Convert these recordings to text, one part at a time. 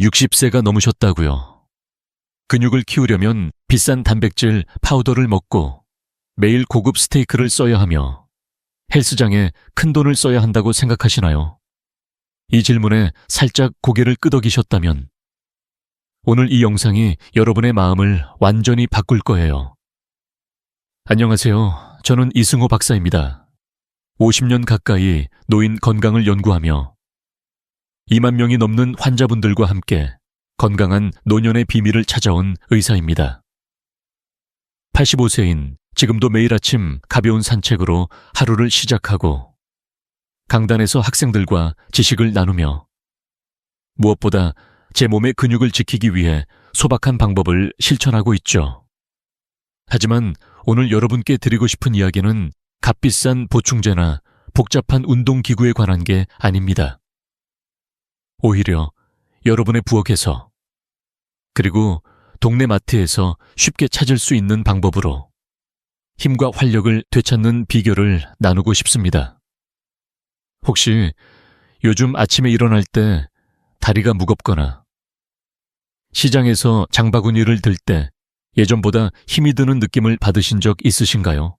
60세가 넘으셨다고요. 근육을 키우려면 비싼 단백질 파우더를 먹고 매일 고급 스테이크를 써야 하며 헬스장에 큰 돈을 써야 한다고 생각하시나요? 이 질문에 살짝 고개를 끄덕이셨다면 오늘 이 영상이 여러분의 마음을 완전히 바꿀 거예요. 안녕하세요. 저는 이승호 박사입니다. 50년 가까이 노인 건강을 연구하며 2만 명이 넘는 환자분들과 함께 건강한 노년의 비밀을 찾아온 의사입니다. 85세인 지금도 매일 아침 가벼운 산책으로 하루를 시작하고 강단에서 학생들과 지식을 나누며 무엇보다 제 몸의 근육을 지키기 위해 소박한 방법을 실천하고 있죠. 하지만 오늘 여러분께 드리고 싶은 이야기는 값비싼 보충제나 복잡한 운동기구에 관한 게 아닙니다. 오히려 여러분의 부엌에서 그리고 동네 마트에서 쉽게 찾을 수 있는 방법으로 힘과 활력을 되찾는 비결을 나누고 싶습니다. 혹시 요즘 아침에 일어날 때 다리가 무겁거나 시장에서 장바구니를 들 때 예전보다 힘이 드는 느낌을 받으신 적 있으신가요?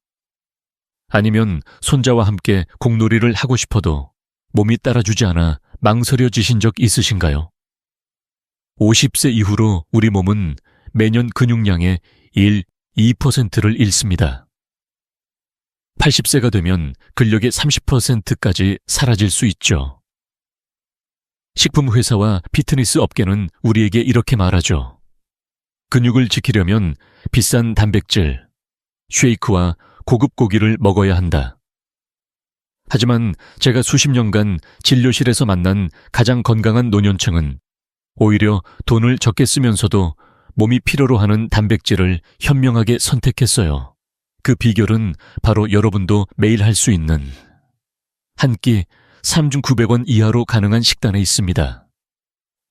아니면 손자와 함께 공놀이를 하고 싶어도 몸이 따라주지 않아 망설여지신 적 있으신가요? 50세 이후로 우리 몸은 매년 근육량의 1, 2%를 잃습니다. 80세가 되면 근력의 30%까지 사라질 수 있죠. 식품회사와 피트니스 업계는 우리에게 이렇게 말하죠. 근육을 지키려면 비싼 단백질, 쉐이크와 고급 고기를 먹어야 한다. 하지만 제가 수십 년간 진료실에서 만난 가장 건강한 노년층은 오히려 돈을 적게 쓰면서도 몸이 필요로 하는 단백질을 현명하게 선택했어요. 그 비결은 바로 여러분도 매일 할 수 있는 한 끼 3,900원 이하로 가능한 식단에 있습니다.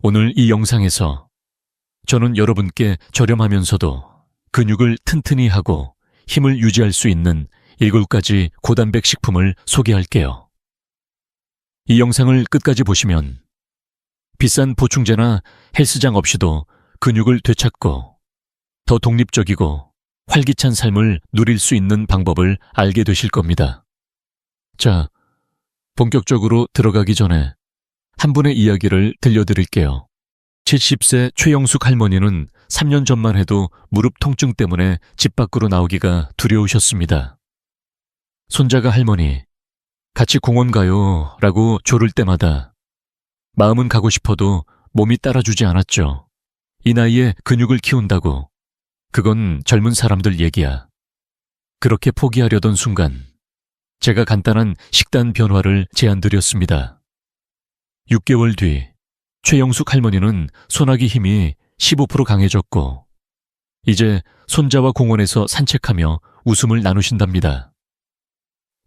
오늘 이 영상에서 저는 여러분께 저렴하면서도 근육을 튼튼히 하고 힘을 유지할 수 있는 7가지 고단백 식품을 소개할게요. 이 영상을 끝까지 보시면 비싼 보충제나 헬스장 없이도 근육을 되찾고 더 독립적이고 활기찬 삶을 누릴 수 있는 방법을 알게 되실 겁니다. 자, 본격적으로 들어가기 전에 한 분의 이야기를 들려드릴게요. 70세 최영숙 할머니는 3년 전만 해도 무릎 통증 때문에 집 밖으로 나오기가 두려우셨습니다. 손자가 할머니, 같이 공원 가요 라고 조를 때마다 마음은 가고 싶어도 몸이 따라주지 않았죠. 이 나이에 근육을 키운다고 그건 젊은 사람들 얘기야. 그렇게 포기하려던 순간 제가 간단한 식단 변화를 제안드렸습니다. 6개월 뒤 최영숙 할머니는 소나기 힘이 15% 강해졌고 이제 손자와 공원에서 산책하며 웃음을 나누신답니다.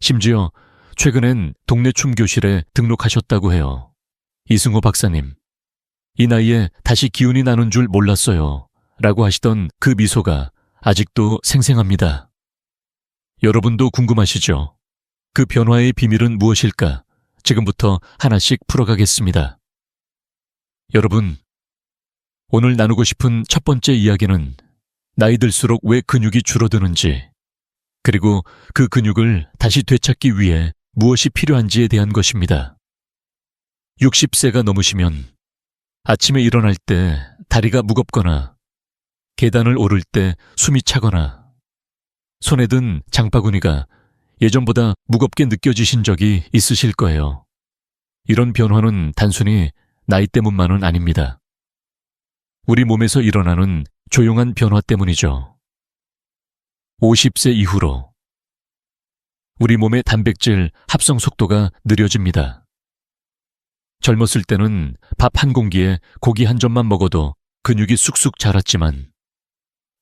심지어 최근엔 동네 춤교실에 등록하셨다고 해요. 이승호 박사님, 이 나이에 다시 기운이 나는 줄 몰랐어요 라고 하시던 그 미소가 아직도 생생합니다. 여러분도 궁금하시죠? 그 변화의 비밀은 무엇일까? 지금부터 하나씩 풀어가겠습니다. 여러분, 오늘 나누고 싶은 첫 번째 이야기는 나이 들수록 왜 근육이 줄어드는지, 그리고 그 근육을 다시 되찾기 위해 무엇이 필요한지에 대한 것입니다. 60세가 넘으시면 아침에 일어날 때 다리가 무겁거나 계단을 오를 때 숨이 차거나 손에 든 장바구니가 예전보다 무겁게 느껴지신 적이 있으실 거예요. 이런 변화는 단순히 나이 때문만은 아닙니다. 우리 몸에서 일어나는 조용한 변화 때문이죠. 50세 이후로 우리 몸의 단백질 합성 속도가 느려집니다. 젊었을 때는 밥 한 공기에 고기 한 점만 먹어도 근육이 쑥쑥 자랐지만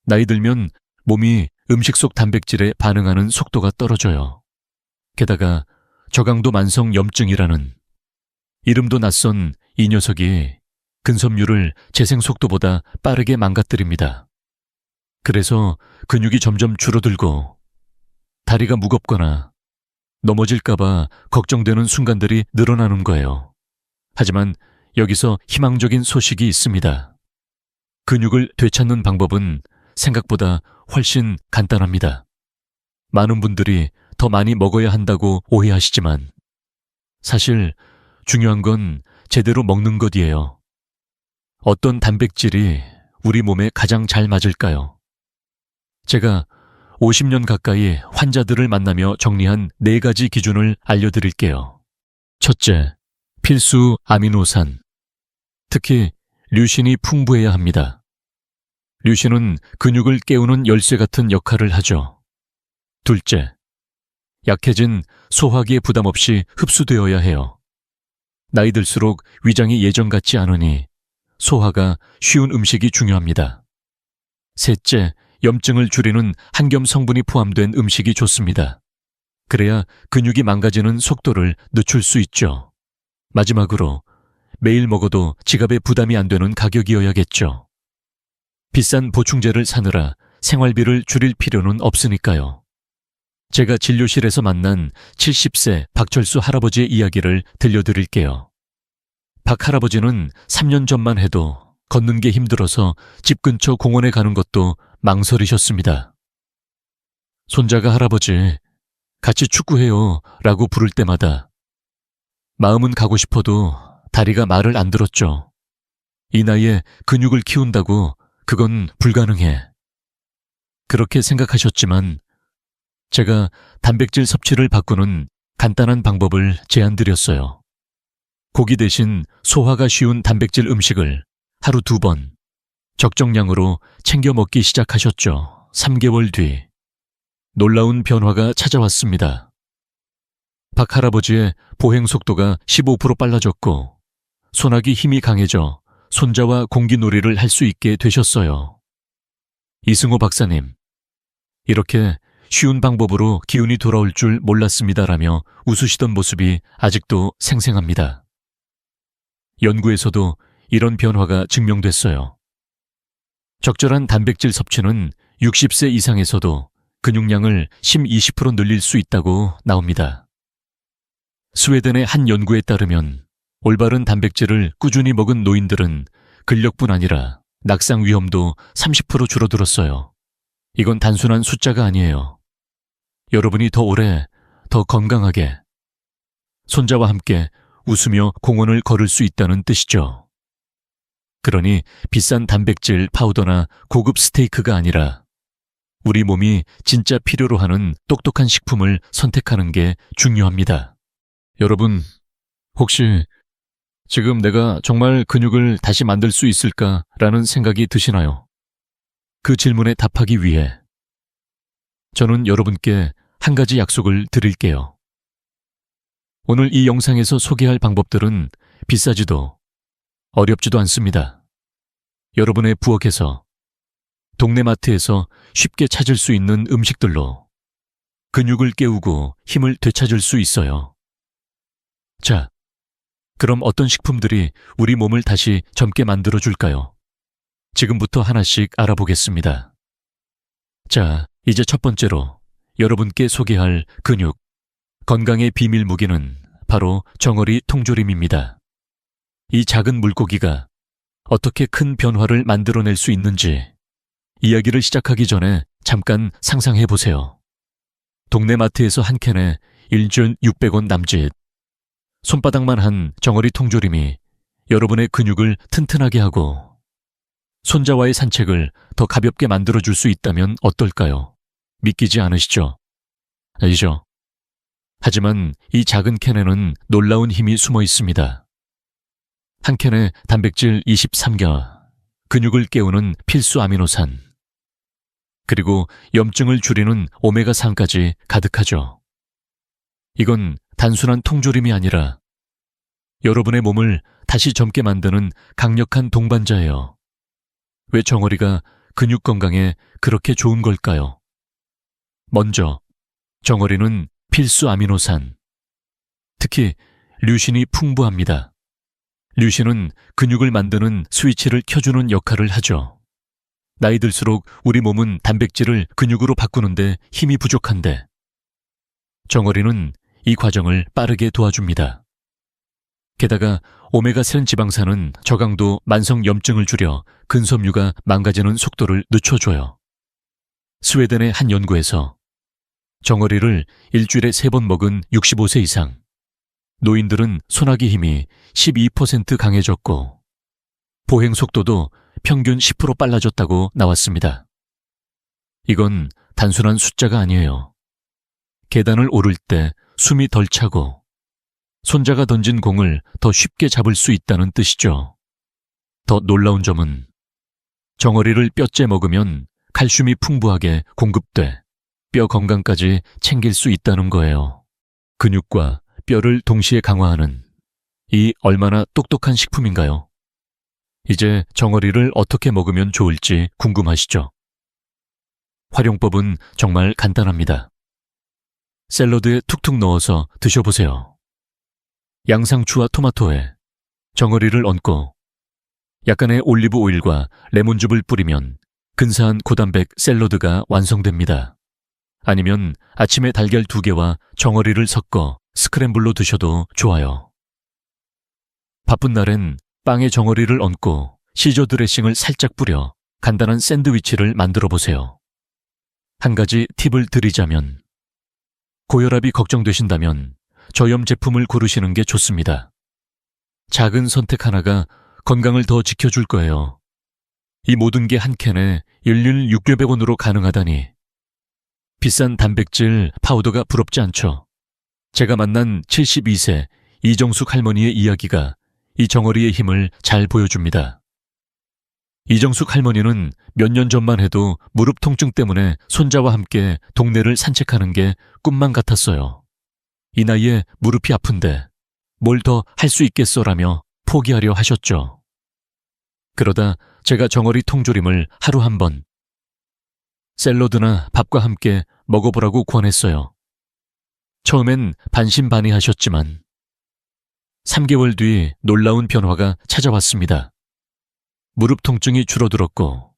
나이 들면 몸이 음식 속 단백질에 반응하는 속도가 떨어져요. 게다가 저강도 만성 염증이라는 이름도 낯선 이 녀석이 근섬유를 재생 속도보다 빠르게 망가뜨립니다. 그래서 근육이 점점 줄어들고 다리가 무겁거나 넘어질까봐 걱정되는 순간들이 늘어나는 거예요. 하지만 여기서 희망적인 소식이 있습니다. 근육을 되찾는 방법은 생각보다 훨씬 간단합니다. 많은 분들이 더 많이 먹어야 한다고 오해하시지만 사실 중요한 건 제대로 먹는 것이에요. 어떤 단백질이 우리 몸에 가장 잘 맞을까요? 제가 50년 가까이 환자들을 만나며 정리한 4가지 기준을 알려드릴게요. 첫째, 필수 아미노산. 특히 류신이 풍부해야 합니다. 류신은 근육을 깨우는 열쇠 같은 역할을 하죠. 둘째, 약해진 소화기에 부담 없이 흡수되어야 해요. 나이 들수록 위장이 예전 같지 않으니 소화가 쉬운 음식이 중요합니다. 셋째, 염증을 줄이는 항염 성분이 포함된 음식이 좋습니다. 그래야 근육이 망가지는 속도를 늦출 수 있죠. 마지막으로 매일 먹어도 지갑에 부담이 안 되는 가격이어야겠죠. 비싼 보충제를 사느라 생활비를 줄일 필요는 없으니까요. 제가 진료실에서 만난 70세 박철수 할아버지의 이야기를 들려드릴게요. 박 할아버지는 3년 전만 해도 걷는 게 힘들어서 집 근처 공원에 가는 것도 망설이셨습니다. 손자가 할아버지, 같이 축구해요 라고 부를 때마다 마음은 가고 싶어도 다리가 말을 안 들었죠. 이 나이에 근육을 키운다고 그건 불가능해. 그렇게 생각하셨지만 제가 단백질 섭취를 바꾸는 간단한 방법을 제안드렸어요. 고기 대신 소화가 쉬운 단백질 음식을 하루 2번 적정량으로 챙겨 먹기 시작하셨죠. 3개월 뒤 놀라운 변화가 찾아왔습니다. 박 할아버지의 보행 속도가 15% 빨라졌고 손아귀 힘이 강해져 손자와 공기놀이를 할 수 있게 되셨어요. 이승호 박사님, 이렇게 쉬운 방법으로 기운이 돌아올 줄 몰랐습니다라며 웃으시던 모습이 아직도 생생합니다. 연구에서도 이런 변화가 증명됐어요. 적절한 단백질 섭취는 60세 이상에서도 근육량을 10-20% 늘릴 수 있다고 나옵니다. 스웨덴의 한 연구에 따르면 올바른 단백질을 꾸준히 먹은 노인들은 근력뿐 아니라 낙상 위험도 30% 줄어들었어요. 이건 단순한 숫자가 아니에요. 여러분이 더 오래, 더 건강하게 손자와 함께 웃으며 공원을 걸을 수 있다는 뜻이죠. 그러니 비싼 단백질 파우더나 고급 스테이크가 아니라 우리 몸이 진짜 필요로 하는 똑똑한 식품을 선택하는 게 중요합니다. 여러분, 혹시 지금 내가 정말 근육을 다시 만들 수 있을까라는 생각이 드시나요? 그 질문에 답하기 위해 저는 여러분께 한 가지 약속을 드릴게요. 오늘 이 영상에서 소개할 방법들은 비싸지도 어렵지도 않습니다. 여러분의 부엌에서, 동네 마트에서 쉽게 찾을 수 있는 음식들로 근육을 깨우고 힘을 되찾을 수 있어요. 자, 그럼 어떤 식품들이 우리 몸을 다시 젊게 만들어줄까요? 지금부터 하나씩 알아보겠습니다. 자, 이제 첫 번째로 여러분께 소개할 근육, 건강의 비밀 무기는 바로 정어리 통조림입니다. 이 작은 물고기가 어떻게 큰 변화를 만들어낼 수 있는지 이야기를 시작하기 전에 잠깐 상상해 보세요. 동네 마트에서 한 캔에 1준 600원 남짓. 손바닥만 한 정어리 통조림이 여러분의 근육을 튼튼하게 하고 손자와의 산책을 더 가볍게 만들어줄 수 있다면 어떨까요? 믿기지 않으시죠? 아니죠? 하지만 이 작은 캔에는 놀라운 힘이 숨어 있습니다. 한 캔에 단백질 23가, 근육을 깨우는 필수 아미노산, 그리고 염증을 줄이는 오메가3까지 가득하죠. 이건 단순한 통조림이 아니라 여러분의 몸을 다시 젊게 만드는 강력한 동반자예요. 왜 정어리가 근육 건강에 그렇게 좋은 걸까요? 먼저, 정어리는 필수 아미노산, 특히 류신이 풍부합니다. 류신은 근육을 만드는 스위치를 켜주는 역할을 하죠. 나이 들수록 우리 몸은 단백질을 근육으로 바꾸는데 힘이 부족한데 정어리는 이 과정을 빠르게 도와줍니다. 게다가 오메가3 지방산은 저강도 만성 염증을 줄여 근섬유가 망가지는 속도를 늦춰줘요. 스웨덴의 한 연구에서 정어리를 일주일에 3번 먹은 65세 이상 노인들은 소나기 힘이 12% 강해졌고 보행 속도도 평균 10% 빨라졌다고 나왔습니다. 이건 단순한 숫자가 아니에요. 계단을 오를 때 숨이 덜 차고 손자가 던진 공을 더 쉽게 잡을 수 있다는 뜻이죠. 더 놀라운 점은 정어리를 뼈째 먹으면 칼슘이 풍부하게 공급돼 뼈 건강까지 챙길 수 있다는 거예요. 근육과 뼈를 동시에 강화하는 이 얼마나 똑똑한 식품인가요? 이제 정어리를 어떻게 먹으면 좋을지 궁금하시죠? 활용법은 정말 간단합니다. 샐러드에 툭툭 넣어서 드셔보세요. 양상추와 토마토에 정어리를 얹고 약간의 올리브 오일과 레몬즙을 뿌리면 근사한 고단백 샐러드가 완성됩니다. 아니면 아침에 달걀 2개와 정어리를 섞어 스크램블로 드셔도 좋아요. 바쁜 날엔 빵에 정어리를 얹고 시저 드레싱을 살짝 뿌려 간단한 샌드위치를 만들어 보세요. 한 가지 팁을 드리자면 고혈압이 걱정되신다면 저염 제품을 고르시는 게 좋습니다. 작은 선택 하나가 건강을 더 지켜줄 거예요. 이 모든 게 한 캔에 일일 600원으로 가능하다니 비싼 단백질 파우더가 부럽지 않죠? 제가 만난 72세 이정숙 할머니의 이야기가 이 정어리의 힘을 잘 보여줍니다. 이정숙 할머니는 몇 년 전만 해도 무릎 통증 때문에 손자와 함께 동네를 산책하는 게 꿈만 같았어요. 이 나이에 무릎이 아픈데 뭘 더 할 수 있겠어라며 포기하려 하셨죠. 그러다 제가 정어리 통조림을 하루 한 번 샐러드나 밥과 함께 먹어보라고 권했어요. 처음엔 반신반의하셨지만 3개월 뒤 놀라운 변화가 찾아왔습니다. 무릎 통증이 줄어들었고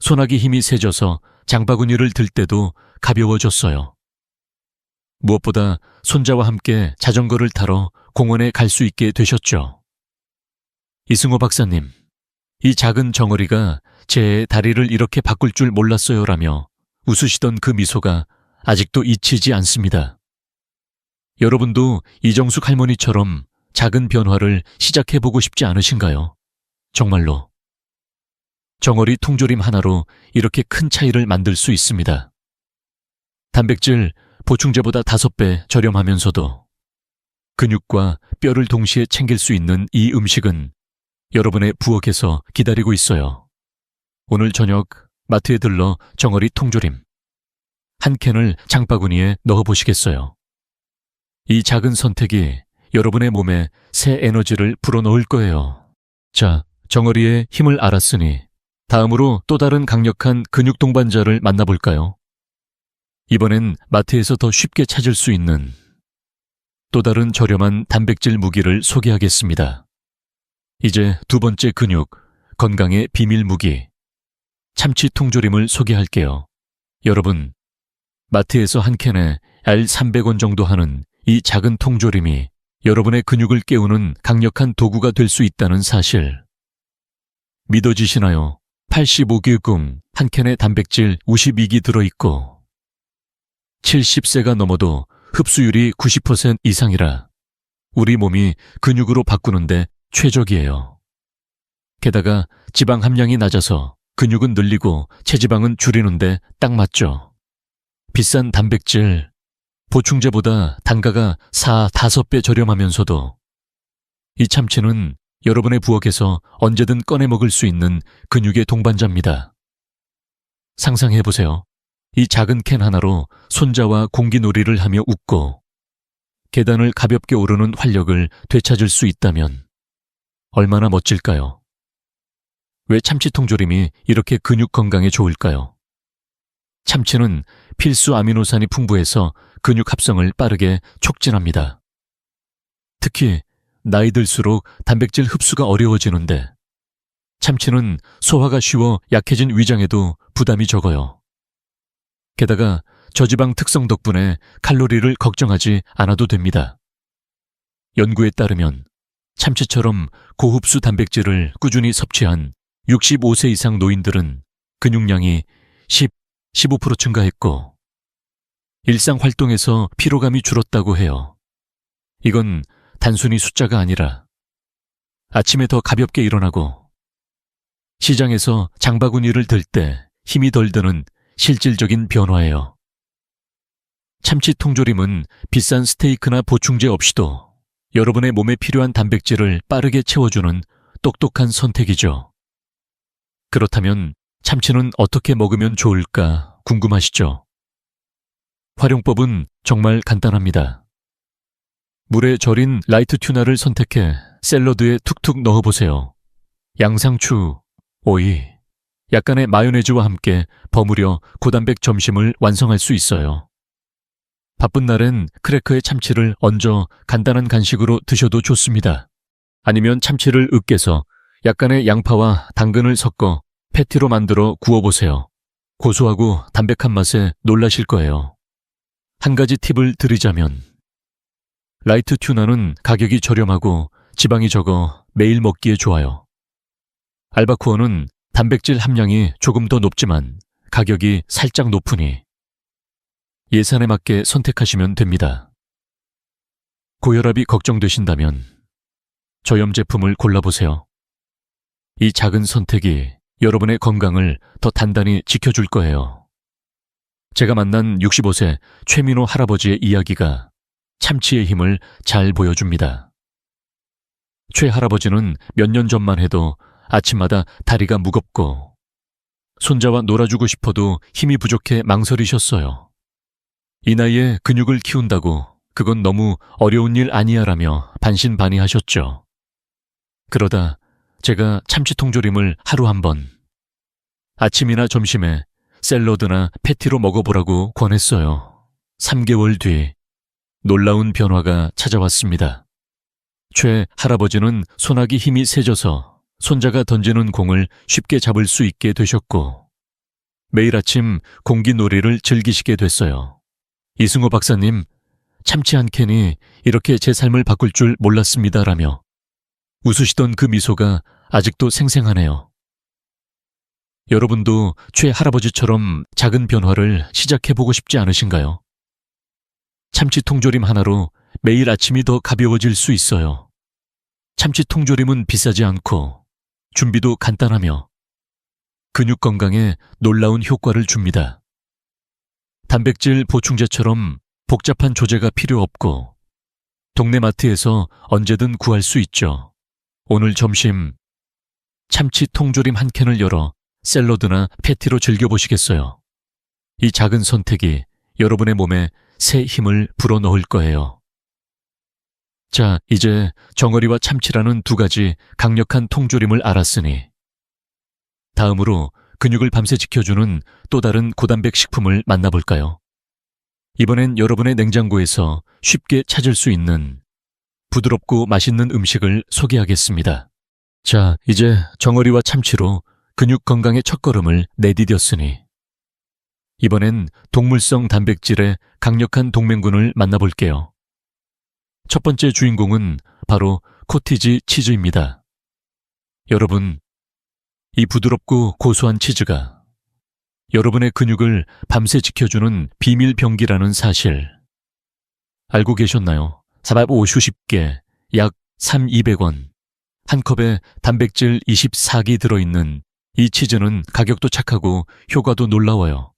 소나기 힘이 세져서 장바구니를 들 때도 가벼워졌어요. 무엇보다 손자와 함께 자전거를 타러 공원에 갈 수 있게 되셨죠. 이승호 박사님, 이 작은 정어리가 제 다리를 이렇게 바꿀 줄 몰랐어요라며 웃으시던 그 미소가 아직도 잊히지 않습니다. 여러분도 이정숙 할머니처럼 작은 변화를 시작해보고 싶지 않으신가요? 정말로. 정어리 통조림 하나로 이렇게 큰 차이를 만들 수 있습니다. 단백질 보충제보다 5배 저렴하면서도 근육과 뼈를 동시에 챙길 수 있는 이 음식은 여러분의 부엌에서 기다리고 있어요. 오늘 저녁 마트에 들러 정어리 통조림 한 캔을 장바구니에 넣어보시겠어요? 이 작은 선택이 여러분의 몸에 새 에너지를 불어넣을 거예요. 자, 정어리의 힘을 알았으니 다음으로 또 다른 강력한 근육 동반자를 만나볼까요? 이번엔 마트에서 더 쉽게 찾을 수 있는 또 다른 저렴한 단백질 무기를 소개하겠습니다. 이제 두 번째 근육, 건강의 비밀 무기, 참치 통조림을 소개할게요. 여러분, 마트에서 한 캔에 알 300원 정도 하는 이 작은 통조림이 여러분의 근육을 깨우는 강력한 도구가 될 수 있다는 사실. 믿어지시나요? 85g 한 캔에 단백질 52기 들어있고 70세가 넘어도 흡수율이 90% 이상이라 우리 몸이 근육으로 바꾸는데 최적이에요. 게다가 지방 함량이 낮아서 근육은 늘리고 체지방은 줄이는데 딱 맞죠. 비싼 단백질, 보충제보다 단가가 4-5배 저렴하면서도 이 참치는 여러분의 부엌에서 언제든 꺼내 먹을 수 있는 근육의 동반자입니다. 상상해보세요. 이 작은 캔 하나로 손자와 공기놀이를 하며 웃고 계단을 가볍게 오르는 활력을 되찾을 수 있다면 얼마나 멋질까요? 왜 참치 통조림이 이렇게 근육 건강에 좋을까요? 참치는 필수 아미노산이 풍부해서 근육 합성을 빠르게 촉진합니다. 특히 나이 들수록 단백질 흡수가 어려워지는데 참치는 소화가 쉬워 약해진 위장에도 부담이 적어요. 게다가 저지방 특성 덕분에 칼로리를 걱정하지 않아도 됩니다. 연구에 따르면 참치처럼 고흡수 단백질을 꾸준히 섭취한 65세 이상 노인들은 근육량이 15% 증가했고 일상 활동에서 피로감이 줄었다고 해요. 이건 단순히 숫자가 아니라 아침에 더 가볍게 일어나고 시장에서 장바구니를 들 때 힘이 덜 드는 실질적인 변화예요. 참치 통조림은 비싼 스테이크나 보충제 없이도 여러분의 몸에 필요한 단백질을 빠르게 채워주는 똑똑한 선택이죠. 그렇다면 참치는 어떻게 먹으면 좋을까 궁금하시죠? 활용법은 정말 간단합니다. 물에 절인 라이트 튜나를 선택해 샐러드에 툭툭 넣어보세요. 양상추, 오이, 약간의 마요네즈와 함께 버무려 고단백 점심을 완성할 수 있어요. 바쁜 날엔 크래커에 참치를 얹어 간단한 간식으로 드셔도 좋습니다. 아니면 참치를 으깨서 약간의 양파와 당근을 섞어 패티로 만들어 구워보세요. 고소하고 담백한 맛에 놀라실 거예요. 한 가지 팁을 드리자면 라이트 튜나는 가격이 저렴하고 지방이 적어 매일 먹기에 좋아요. 알바코어는 단백질 함량이 조금 더 높지만 가격이 살짝 높으니 예산에 맞게 선택하시면 됩니다. 고혈압이 걱정되신다면 저염 제품을 골라보세요. 이 작은 선택이 여러분의 건강을 더 단단히 지켜줄 거예요. 제가 만난 65세 최민호 할아버지의 이야기가 참치의 힘을 잘 보여줍니다. 최 할아버지는 몇 년 전만 해도 아침마다 다리가 무겁고 손자와 놀아주고 싶어도 힘이 부족해 망설이셨어요. 이 나이에 근육을 키운다고 그건 너무 어려운 일 아니야라며 반신반의하셨죠. 그러다 제가 참치 통조림을 하루 한 번, 아침이나 점심에 샐러드나 패티로 먹어보라고 권했어요. 3개월 뒤 놀라운 변화가 찾아왔습니다. 최 할아버지는 손아귀 힘이 세져서 손자가 던지는 공을 쉽게 잡을 수 있게 되셨고 매일 아침 공기놀이를 즐기시게 됐어요. 이승호 박사님, 참치 한 캔이 이렇게 제 삶을 바꿀 줄 몰랐습니다라며 웃으시던 그 미소가 아직도 생생하네요. 여러분도 최 할아버지처럼 작은 변화를 시작해보고 싶지 않으신가요? 참치 통조림 하나로 매일 아침이 더 가벼워질 수 있어요. 참치 통조림은 비싸지 않고 준비도 간단하며 근육 건강에 놀라운 효과를 줍니다. 단백질 보충제처럼 복잡한 조제가 필요 없고 동네 마트에서 언제든 구할 수 있죠. 오늘 점심 참치 통조림 한 캔을 열어 샐러드나 패티로 즐겨보시겠어요? 이 작은 선택이 여러분의 몸에 새 힘을 불어넣을 거예요. 자, 이제 정어리와 참치라는 두 가지 강력한 통조림을 알았으니 다음으로 근육을 밤새 지켜주는 또 다른 고단백 식품을 만나볼까요? 이번엔 여러분의 냉장고에서 쉽게 찾을 수 있는 부드럽고 맛있는 음식을 소개하겠습니다. 자, 이제 정어리와 참치로 근육 건강의 첫걸음을 내디뎠으니 이번엔 동물성 단백질의 강력한 동맹군을 만나볼게요. 첫 번째 주인공은 바로 코티지 치즈입니다. 여러분, 이 부드럽고 고소한 치즈가 여러분의 근육을 밤새 지켜주는 비밀 병기라는 사실 알고 계셨나요? 450개, 약 3,200원. 한 컵에 단백질 24기 들어있는 이 치즈는 가격도 착하고 효과도 놀라워요.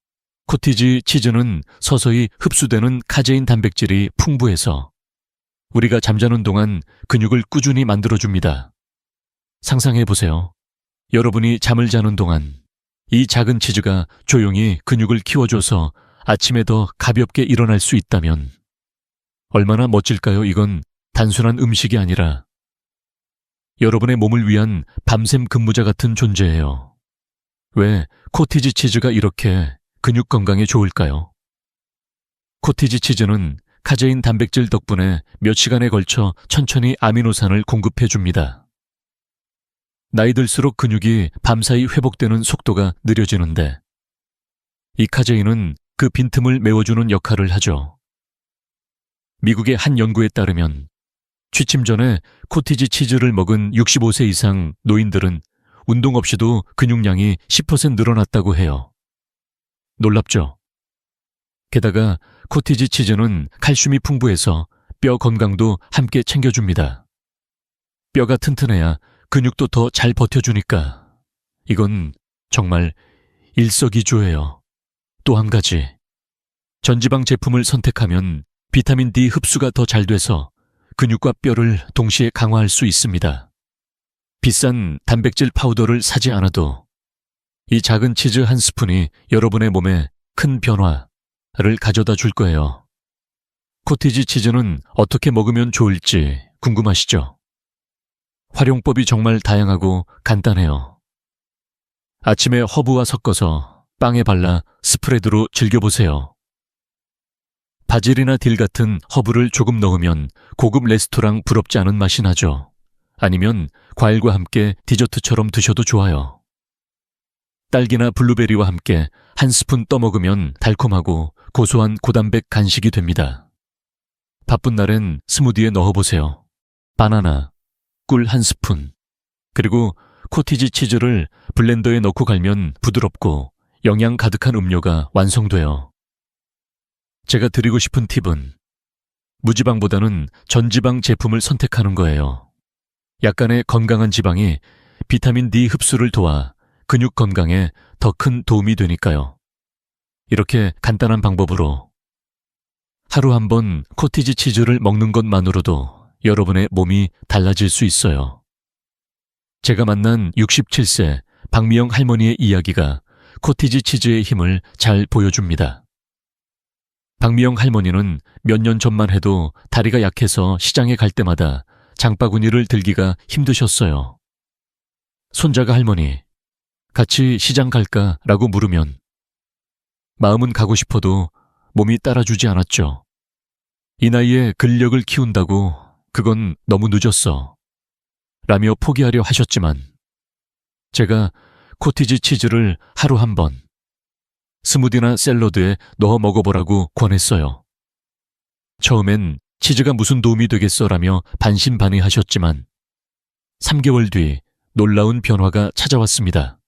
코티지 치즈는 서서히 흡수되는 카제인 단백질이 풍부해서 우리가 잠자는 동안 근육을 꾸준히 만들어줍니다. 상상해보세요. 여러분이 잠을 자는 동안 이 작은 치즈가 조용히 근육을 키워줘서 아침에 더 가볍게 일어날 수 있다면 얼마나 멋질까요? 이건 단순한 음식이 아니라 여러분의 몸을 위한 밤샘 근무자 같은 존재예요. 왜 코티지 치즈가 이렇게 근육 건강에 좋을까요? 코티지 치즈는 카제인 단백질 덕분에 몇 시간에 걸쳐 천천히 아미노산을 공급해줍니다. 나이 들수록 근육이 밤사이 회복되는 속도가 느려지는데 이 카제인은 그 빈틈을 메워주는 역할을 하죠. 미국의 한 연구에 따르면 취침 전에 코티지 치즈를 먹은 65세 이상 노인들은 운동 없이도 근육량이 10% 늘어났다고 해요. 놀랍죠? 게다가 코티지 치즈는 칼슘이 풍부해서 뼈 건강도 함께 챙겨줍니다. 뼈가 튼튼해야 근육도 더 잘 버텨주니까 이건 정말 일석이조예요. 또 한 가지, 전지방 제품을 선택하면 비타민 D 흡수가 더 잘 돼서 근육과 뼈를 동시에 강화할 수 있습니다. 비싼 단백질 파우더를 사지 않아도 이 작은 치즈 한 스푼이 여러분의 몸에 큰 변화를 가져다 줄 거예요. 코티지 치즈는 어떻게 먹으면 좋을지 궁금하시죠? 활용법이 정말 다양하고 간단해요. 아침에 허브와 섞어서 빵에 발라 스프레드로 즐겨보세요. 바질이나 딜 같은 허브를 조금 넣으면 고급 레스토랑 부럽지 않은 맛이 나죠. 아니면 과일과 함께 디저트처럼 드셔도 좋아요. 딸기나 블루베리와 함께 한 스푼 떠먹으면 달콤하고 고소한 고단백 간식이 됩니다. 바쁜 날엔 스무디에 넣어보세요. 바나나, 꿀 한 스푼, 그리고 코티지 치즈를 블렌더에 넣고 갈면 부드럽고 영양 가득한 음료가 완성돼요. 제가 드리고 싶은 팁은 무지방보다는 전지방 제품을 선택하는 거예요. 약간의 건강한 지방이 비타민 D 흡수를 도와 근육 건강에 더 큰 도움이 되니까요. 이렇게 간단한 방법으로 하루 한 번 코티지 치즈를 먹는 것만으로도 여러분의 몸이 달라질 수 있어요. 제가 만난 67세 박미영 할머니의 이야기가 코티지 치즈의 힘을 잘 보여줍니다. 박미영 할머니는 몇 년 전만 해도 다리가 약해서 시장에 갈 때마다 장바구니를 들기가 힘드셨어요. 손자가 할머니, 같이 시장 갈까? 라고 물으면 마음은 가고 싶어도 몸이 따라주지 않았죠. 이 나이에 근력을 키운다고 그건 너무 늦었어. 라며 포기하려 하셨지만 제가 코티지 치즈를 하루 한 번 스무디나 샐러드에 넣어 먹어보라고 권했어요. 처음엔 치즈가 무슨 도움이 되겠어라며 반신반의하셨지만 3개월 뒤 놀라운 변화가 찾아왔습니다.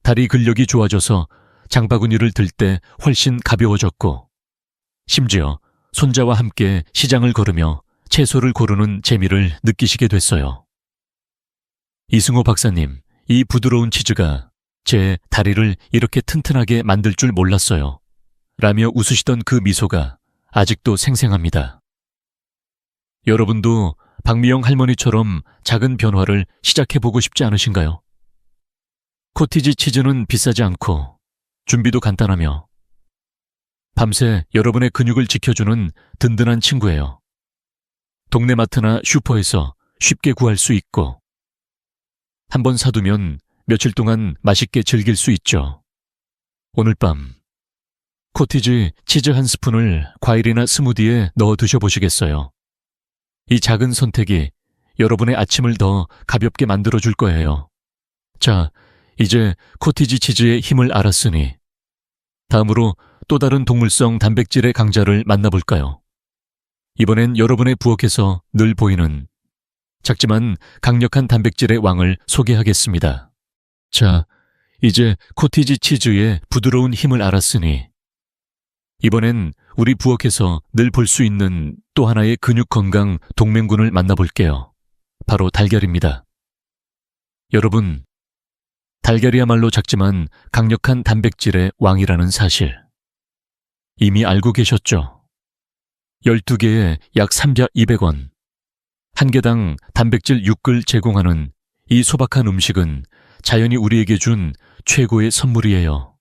다리 근력이 좋아져서 장바구니를 들 때 훨씬 가벼워졌고 심지어 손자와 함께 시장을 걸으며 채소를 고르는 재미를 느끼시게 됐어요. 이승호 박사님, 이 부드러운 치즈가 제 다리를 이렇게 튼튼하게 만들 줄 몰랐어요. 라며 웃으시던 그 미소가 아직도 생생합니다. 여러분도 박미영 할머니처럼 작은 변화를 시작해보고 싶지 않으신가요? 코티지 치즈는 비싸지 않고 준비도 간단하며 밤새 여러분의 근육을 지켜주는 든든한 친구예요. 동네 마트나 슈퍼에서 쉽게 구할 수 있고 한번 사두면 며칠 동안 맛있게 즐길 수 있죠. 오늘 밤 코티지 치즈 한 스푼을 과일이나 스무디에 넣어 드셔보시겠어요? 이 작은 선택이 여러분의 아침을 더 가볍게 만들어줄 거예요. 자, 이제 코티지 치즈의 힘을 알았으니 다음으로 또 다른 동물성 단백질의 강자를 만나볼까요? 이번엔 여러분의 부엌에서 늘 보이는 작지만 강력한 단백질의 왕을 소개하겠습니다. 자, 이제 코티지 치즈의 부드러운 힘을 알았으니 이번엔 우리 부엌에서 늘 볼 수 있는 또 하나의 근육 건강 동맹군을 만나볼게요. 바로 달걀입니다. 여러분, 달걀이야말로 작지만 강력한 단백질의 왕이라는 사실 이미 알고 계셨죠? 12개에 약 200원, 한 개당 단백질 6글 제공하는 이 소박한 음식은 자연이 우리에게 준 최고의 선물이에요.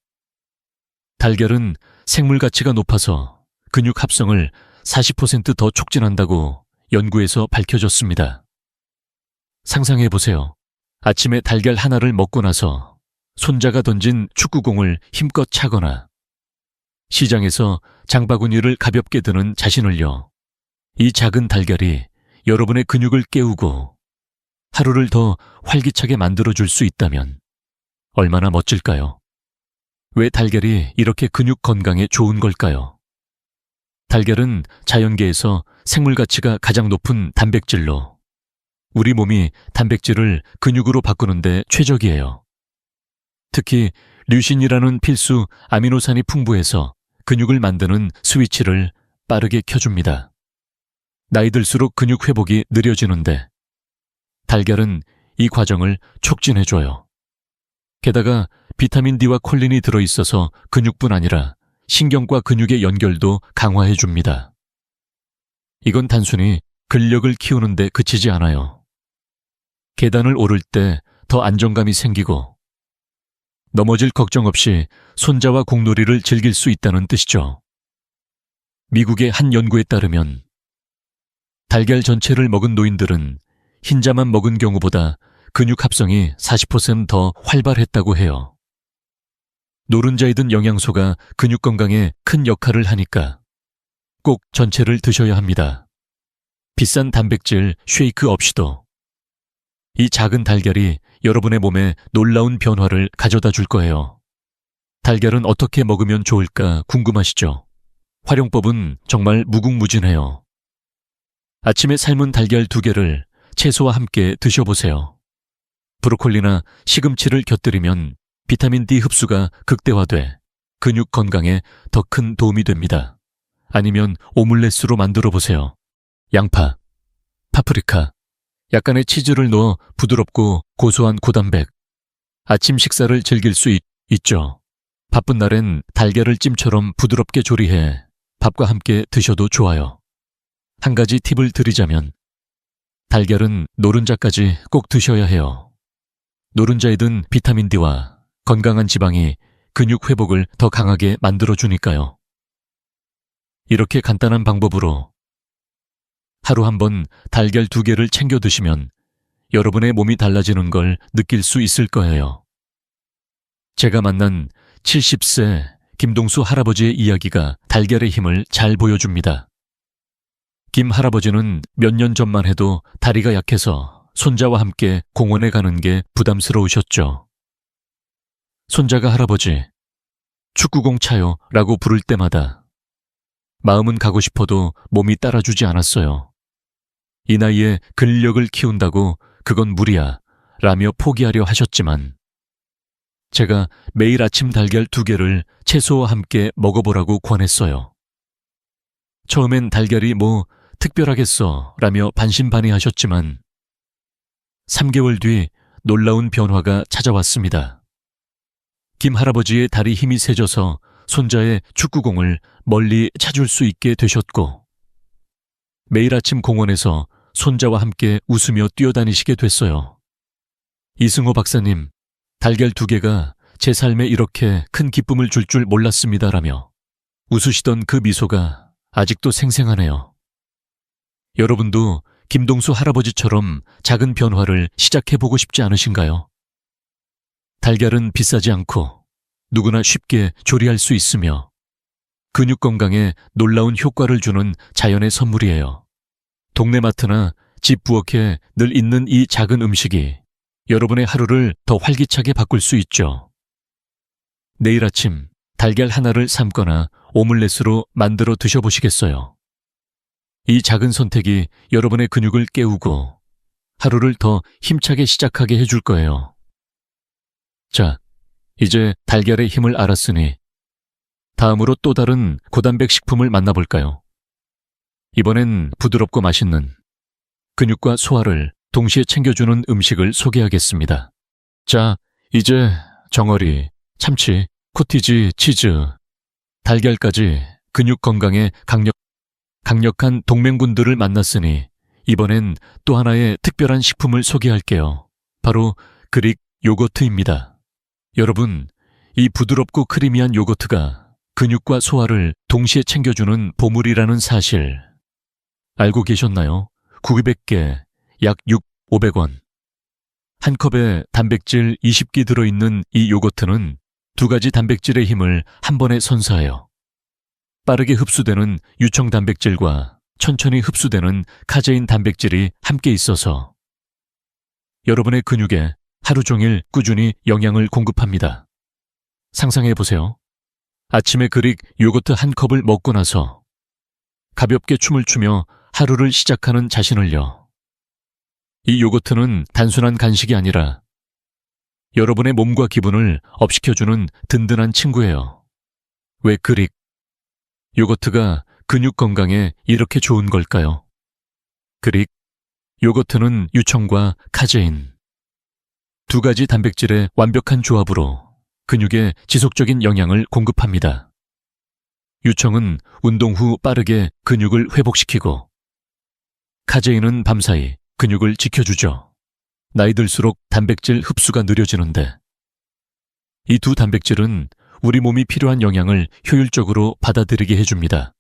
달걀은 생물 가치가 높아서 근육 합성을 40% 더 촉진한다고 연구에서 밝혀졌습니다. 상상해보세요. 아침에 달걀 하나를 먹고 나서 손자가 던진 축구공을 힘껏 차거나 시장에서 장바구니를 가볍게 드는 자신을요. 이 작은 달걀이 여러분의 근육을 깨우고 하루를 더 활기차게 만들어줄 수 있다면 얼마나 멋질까요? 왜 달걀이 이렇게 근육 건강에 좋은 걸까요? 달걀은 자연계에서 생물 가치가 가장 높은 단백질로 우리 몸이 단백질을 근육으로 바꾸는데 최적이에요. 특히 류신이라는 필수 아미노산이 풍부해서 근육을 만드는 스위치를 빠르게 켜줍니다. 나이 들수록 근육 회복이 느려지는데 달걀은 이 과정을 촉진해줘요. 게다가 비타민 D와 콜린이 들어있어서 근육뿐 아니라 신경과 근육의 연결도 강화해줍니다. 이건 단순히 근력을 키우는데 그치지 않아요. 계단을 오를 때 더 안정감이 생기고 넘어질 걱정 없이 손자와 공놀이를 즐길 수 있다는 뜻이죠. 미국의 한 연구에 따르면 달걀 전체를 먹은 노인들은 흰자만 먹은 경우보다 근육 합성이 40%더 활발했다고 해요. 노른자에 든 영양소가 근육 건강에 큰 역할을 하니까 꼭 전체를 드셔야 합니다. 비싼 단백질 쉐이크 없이도 이 작은 달걀이 여러분의 몸에 놀라운 변화를 가져다 줄 거예요. 달걀은 어떻게 먹으면 좋을까 궁금하시죠? 활용법은 정말 무궁무진해요. 아침에 삶은 달걀 2개를 채소와 함께 드셔보세요. 브로콜리나 시금치를 곁들이면 비타민 D 흡수가 극대화돼 근육 건강에 더 큰 도움이 됩니다. 아니면 오믈렛으로 만들어 보세요. 양파, 파프리카, 약간의 치즈를 넣어 부드럽고 고소한 고단백. 아침 식사를 즐길 수 있죠. 바쁜 날엔 달걀을 찜처럼 부드럽게 조리해 밥과 함께 드셔도 좋아요. 한 가지 팁을 드리자면 달걀은 노른자까지 꼭 드셔야 해요. 노른자에 든 비타민 D와 건강한 지방이 근육 회복을 더 강하게 만들어주니까요. 이렇게 간단한 방법으로 하루 한 번 달걀 2개를 챙겨 드시면 여러분의 몸이 달라지는 걸 느낄 수 있을 거예요. 제가 만난 70세 김동수 할아버지의 이야기가 달걀의 힘을 잘 보여줍니다. 김 할아버지는 몇 년 전만 해도 다리가 약해서 손자와 함께 공원에 가는 게 부담스러우셨죠. 손자가 할아버지, 축구공 차요 라고 부를 때마다 마음은 가고 싶어도 몸이 따라주지 않았어요. 이 나이에 근력을 키운다고 그건 무리야 라며 포기하려 하셨지만 제가 매일 아침 달걀 2개를 채소와 함께 먹어보라고 권했어요. 처음엔 달걀이 뭐 특별하겠어 라며 반신반의하셨지만 3개월 뒤 놀라운 변화가 찾아왔습니다. 김 할아버지의 다리 힘이 세져서 손자의 축구공을 멀리 찾을 수 있게 되셨고 매일 아침 공원에서 손자와 함께 웃으며 뛰어다니시게 됐어요. 이승호 박사님, 달걀 2개가 제 삶에 이렇게 큰 기쁨을 줄 줄 몰랐습니다라며 웃으시던 그 미소가 아직도 생생하네요. 여러분도 김동수 할아버지처럼 작은 변화를 시작해보고 싶지 않으신가요? 달걀은 비싸지 않고 누구나 쉽게 조리할 수 있으며 근육 건강에 놀라운 효과를 주는 자연의 선물이에요. 동네 마트나 집 부엌에 늘 있는 이 작은 음식이 여러분의 하루를 더 활기차게 바꿀 수 있죠. 내일 아침 달걀 하나를 삶거나 오믈렛으로 만들어 드셔보시겠어요? 이 작은 선택이 여러분의 근육을 깨우고 하루를 더 힘차게 시작하게 해줄 거예요. 자, 이제 달걀의 힘을 알았으니 다음으로 또 다른 고단백 식품을 만나볼까요? 이번엔 부드럽고 맛있는 근육과 소화를 동시에 챙겨주는 음식을 소개하겠습니다. 자, 이제 정어리, 참치, 코티지, 치즈, 달걀까지 근육 건강에 강력한 동맹군들을 만났으니 이번엔 또 하나의 특별한 식품을 소개할게요. 바로 그릭 요거트입니다. 여러분, 이 부드럽고 크리미한 요거트가 근육과 소화를 동시에 챙겨주는 보물이라는 사실 알고 계셨나요? 900개, 약 500원. 한 컵에 단백질 20개 들어있는 이 요거트는 2가지 단백질의 힘을 한 번에 선사해요. 빠르게 흡수되는 유청 단백질과 천천히 흡수되는 카제인 단백질이 함께 있어서 여러분의 근육에 하루 종일 꾸준히 영양을 공급합니다. 상상해 보세요. 아침에 그릭 요거트 한 컵을 먹고 나서 가볍게 춤을 추며 하루를 시작하는 자신을요. 이 요거트는 단순한 간식이 아니라 여러분의 몸과 기분을 업시켜주는 든든한 친구예요. 왜 그릭 요거트가 근육 건강에 이렇게 좋은 걸까요? 그릭 요거트는 유청과 카제인, 두 가지 단백질의 완벽한 조합으로 근육에 지속적인 영양을 공급합니다. 유청은 운동 후 빠르게 근육을 회복시키고, 카제인은 밤사이 근육을 지켜주죠. 나이 들수록 단백질 흡수가 느려지는데, 이 두 단백질은 우리 몸이 필요한 영양을 효율적으로 받아들이게 해줍니다.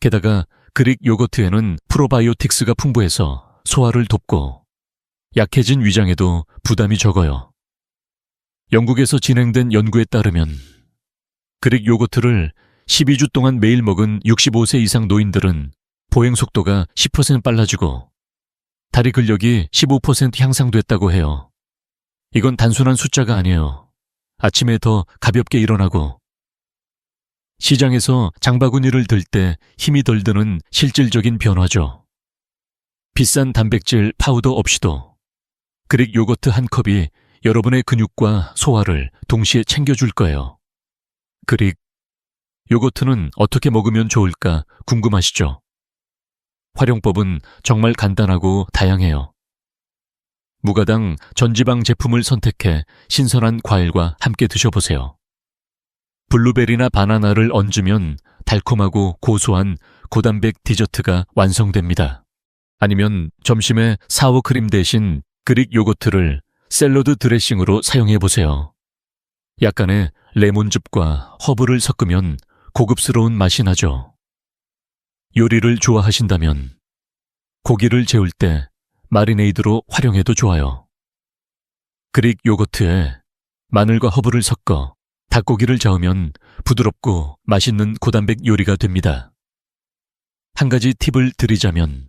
게다가 그릭 요거트에는 프로바이오틱스가 풍부해서 소화를 돕고 약해진 위장에도 부담이 적어요. 영국에서 진행된 연구에 따르면 그릭 요거트를 12주 동안 매일 먹은 65세 이상 노인들은 보행 속도가 10% 빨라지고 다리 근력이 15% 향상됐다고 해요. 이건 단순한 숫자가 아니에요. 아침에 더 가볍게 일어나고 시장에서 장바구니를 들 때 힘이 덜 드는 실질적인 변화죠. 비싼 단백질 파우더 없이도 그릭 요거트 한 컵이 여러분의 근육과 소화를 동시에 챙겨줄 거예요. 그릭 요거트는 어떻게 먹으면 좋을까 궁금하시죠? 활용법은 정말 간단하고 다양해요. 무가당 전지방 제품을 선택해 신선한 과일과 함께 드셔보세요. 블루베리나 바나나를 얹으면 달콤하고 고소한 고단백 디저트가 완성됩니다. 아니면 점심에 사워크림 대신 그릭 요거트를 샐러드 드레싱으로 사용해보세요. 약간의 레몬즙과 허브를 섞으면 고급스러운 맛이 나죠. 요리를 좋아하신다면 고기를 재울 때 마리네이드로 활용해도 좋아요. 그릭 요거트에 마늘과 허브를 섞어 닭고기를 저으면 부드럽고 맛있는 고단백 요리가 됩니다. 한 가지 팁을 드리자면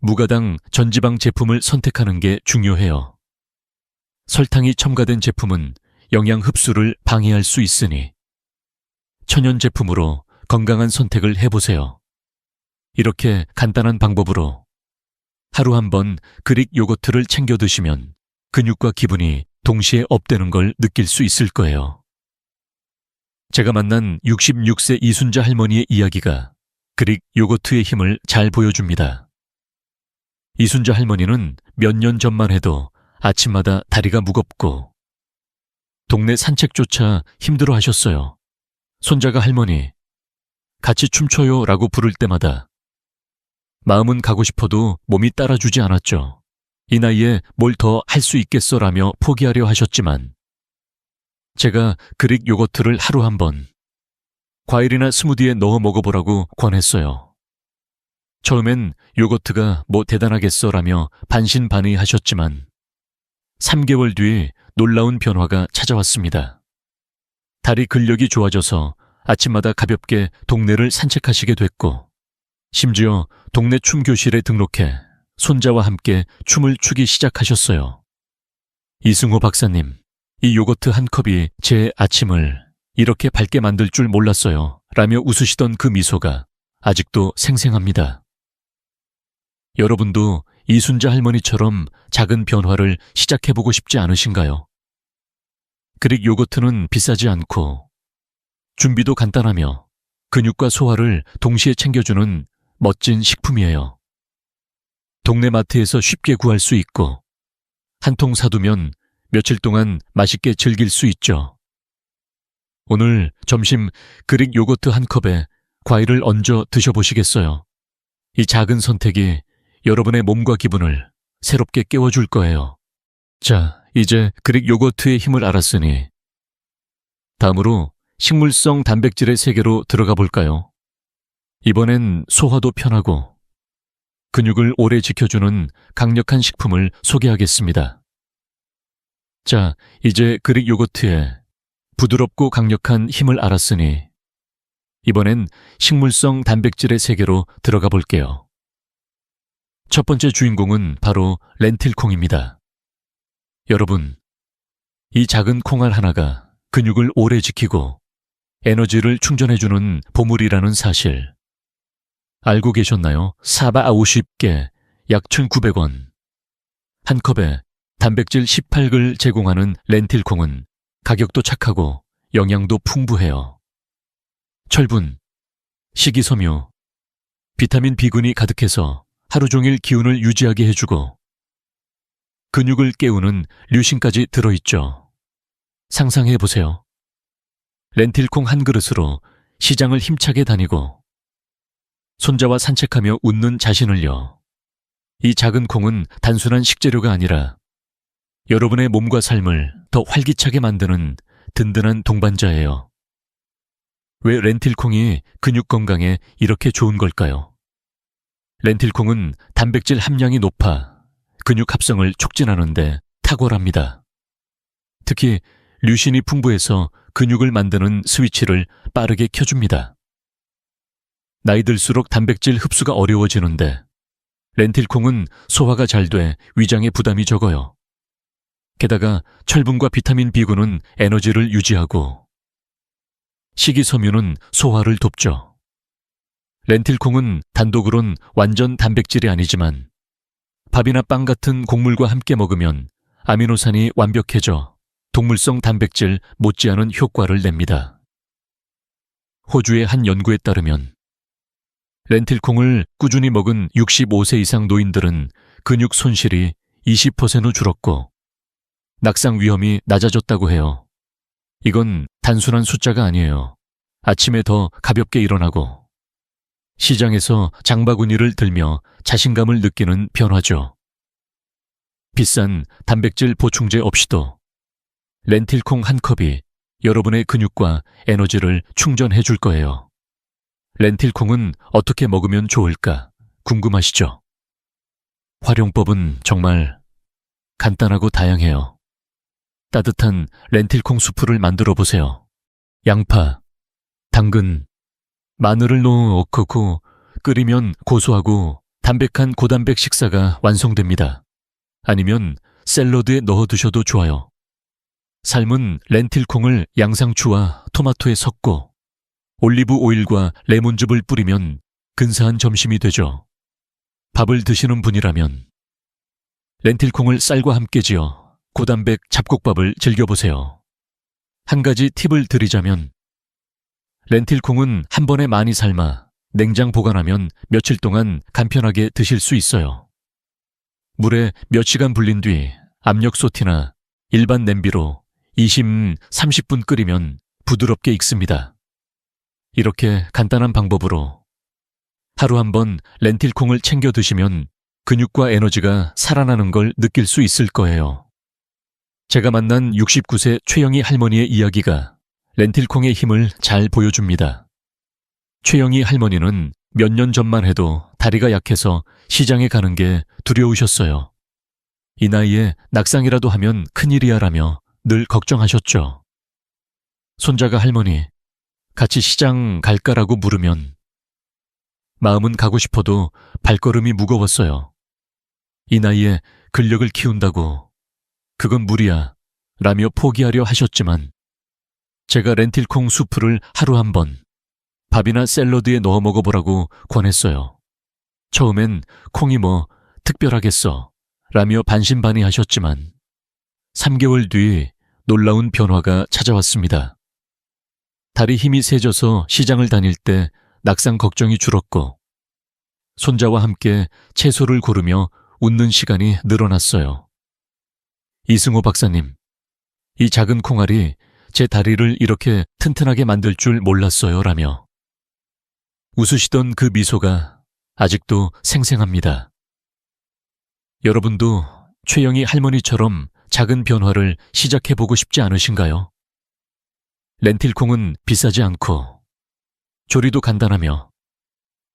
무가당 전지방 제품을 선택하는 게 중요해요. 설탕이 첨가된 제품은 영양 흡수를 방해할 수 있으니 천연 제품으로 건강한 선택을 해보세요. 이렇게 간단한 방법으로 하루 한 번 그릭 요거트를 챙겨 드시면 근육과 기분이 동시에 업되는 걸 느낄 수 있을 거예요. 제가 만난 66세 이순자 할머니의 이야기가 그릭 요거트의 힘을 잘 보여줍니다. 이순자 할머니는 몇 년 전만 해도 아침마다 다리가 무겁고 동네 산책조차 힘들어 하셨어요. 손자가 할머니, 같이 춤춰요 라고 부를 때마다 마음은 가고 싶어도 몸이 따라주지 않았죠. 이 나이에 뭘 더 할 수 있겠어 라며 포기하려 하셨지만 제가 그릭 요거트를 하루 한 번 과일이나 스무디에 넣어 먹어보라고 권했어요. 처음엔 요거트가 뭐 대단하겠어 라며 반신반의하셨지만 3개월 뒤 놀라운 변화가 찾아왔습니다. 다리 근력이 좋아져서 아침마다 가볍게 동네를 산책하시게 됐고 심지어 동네 춤교실에 등록해 손자와 함께 춤을 추기 시작하셨어요. 이승호 박사님, 이 요거트 한 컵이 제 아침을 이렇게 밝게 만들 줄 몰랐어요 라며 웃으시던 그 미소가 아직도 생생합니다. 여러분도 이순자 할머니처럼 작은 변화를 시작해보고 싶지 않으신가요? 그릭 요거트는 비싸지 않고 준비도 간단하며 근육과 소화를 동시에 챙겨주는 멋진 식품이에요. 동네 마트에서 쉽게 구할 수 있고 한 통 사두면 며칠 동안 맛있게 즐길 수 있죠. 오늘 점심 그릭 요거트 한 컵에 과일을 얹어 드셔보시겠어요? 이 작은 선택이 여러분의 몸과 기분을 새롭게 깨워줄 거예요. 자, 이제 그릭 요거트의 힘을 알았으니 다음으로 식물성 단백질의 세계로 들어가 볼까요? 이번엔 소화도 편하고 근육을 오래 지켜주는 강력한 식품을 소개하겠습니다. 자, 이제 그릭 요거트에 부드럽고 강력한 힘을 알았으니 이번엔 식물성 단백질의 세계로 들어가 볼게요. 첫 번째 주인공은 바로 렌틸콩입니다. 여러분, 이 작은 콩알 하나가 근육을 오래 지키고 에너지를 충전해주는 보물이라는 사실 알고 계셨나요? 450개, 약 1,900원. 한 컵에 단백질 18글 제공하는 렌틸콩은 가격도 착하고 영양도 풍부해요. 철분, 식이섬유, 비타민 B군이 가득해서 하루 종일 기운을 유지하게 해주고 근육을 깨우는 류신까지 들어있죠. 상상해보세요. 렌틸콩 한 그릇으로 시장을 힘차게 다니고 손자와 산책하며 웃는 자신을요. 이 작은 콩은 단순한 식재료가 아니라 여러분의 몸과 삶을 더 활기차게 만드는 든든한 동반자예요. 왜 렌틸콩이 근육 건강에 이렇게 좋은 걸까요? 렌틸콩은 단백질 함량이 높아 근육 합성을 촉진하는데 탁월합니다. 특히 류신이 풍부해서 근육을 만드는 스위치를 빠르게 켜줍니다. 나이 들수록 단백질 흡수가 어려워지는데 렌틸콩은 소화가 잘 돼 위장에 부담이 적어요. 게다가 철분과 비타민 B군은 에너지를 유지하고 식이섬유는 소화를 돕죠. 렌틸콩은 단독으론 완전 단백질이 아니지만 밥이나 빵 같은 곡물과 함께 먹으면 아미노산이 완벽해져 동물성 단백질 못지않은 효과를 냅니다. 호주의 한 연구에 따르면 렌틸콩을 꾸준히 먹은 65세 이상 노인들은 근육 손실이 20% 줄었고 낙상 위험이 낮아졌다고 해요. 이건 단순한 숫자가 아니에요. 아침에 더 가볍게 일어나고 시장에서 장바구니를 들며 자신감을 느끼는 변화죠. 비싼 단백질 보충제 없이도 렌틸콩 한 컵이 여러분의 근육과 에너지를 충전해 줄 거예요. 렌틸콩은 어떻게 먹으면 좋을까 궁금하시죠? 활용법은 정말 간단하고 다양해요. 따뜻한 렌틸콩 수프를 만들어 보세요. 양파, 당근, 마늘을 넣고 끓이면 고소하고 담백한 고단백 식사가 완성됩니다. 아니면 샐러드에 넣어 드셔도 좋아요. 삶은 렌틸콩을 양상추와 토마토에 섞고 올리브 오일과 레몬즙을 뿌리면 근사한 점심이 되죠. 밥을 드시는 분이라면 렌틸콩을 쌀과 함께 지어 고단백 잡곡밥을 즐겨보세요. 한 가지 팁을 드리자면 렌틸콩은 한 번에 많이 삶아 냉장 보관하면 며칠 동안 간편하게 드실 수 있어요. 물에 몇 시간 불린 뒤 압력솥이나 일반 냄비로 20-30분 끓이면 부드럽게 익습니다. 이렇게 간단한 방법으로 하루 한 번 렌틸콩을 챙겨 드시면 근육과 에너지가 살아나는 걸 느낄 수 있을 거예요. 제가 만난 69세 최영희 할머니의 이야기가 렌틸콩의 힘을 잘 보여줍니다. 최영희 할머니는 몇 년 전만 해도 다리가 약해서 시장에 가는 게 두려우셨어요. 이 나이에 낙상이라도 하면 큰일이야라며 늘 걱정하셨죠. 손자가 할머니, 같이 시장 갈까라고 물으면 마음은 가고 싶어도 발걸음이 무거웠어요. 이 나이에 근력을 키운다고 그건 무리야 라며 포기하려 하셨지만 제가 렌틸콩 수프를 하루 한 번 밥이나 샐러드에 넣어 먹어보라고 권했어요. 처음엔 콩이 뭐 특별하겠어 라며 반신반의하셨지만 3개월 뒤 놀라운 변화가 찾아왔습니다. 다리 힘이 세져서 시장을 다닐 때 낙상 걱정이 줄었고 손자와 함께 채소를 고르며 웃는 시간이 늘어났어요. 이승호 박사님, 이 작은 콩알이 제 다리를 이렇게 튼튼하게 만들 줄 몰랐어요 라며 웃으시던 그 미소가 아직도 생생합니다. 여러분도 최영희 할머니처럼 작은 변화를 시작해보고 싶지 않으신가요? 렌틸콩은 비싸지 않고 조리도 간단하며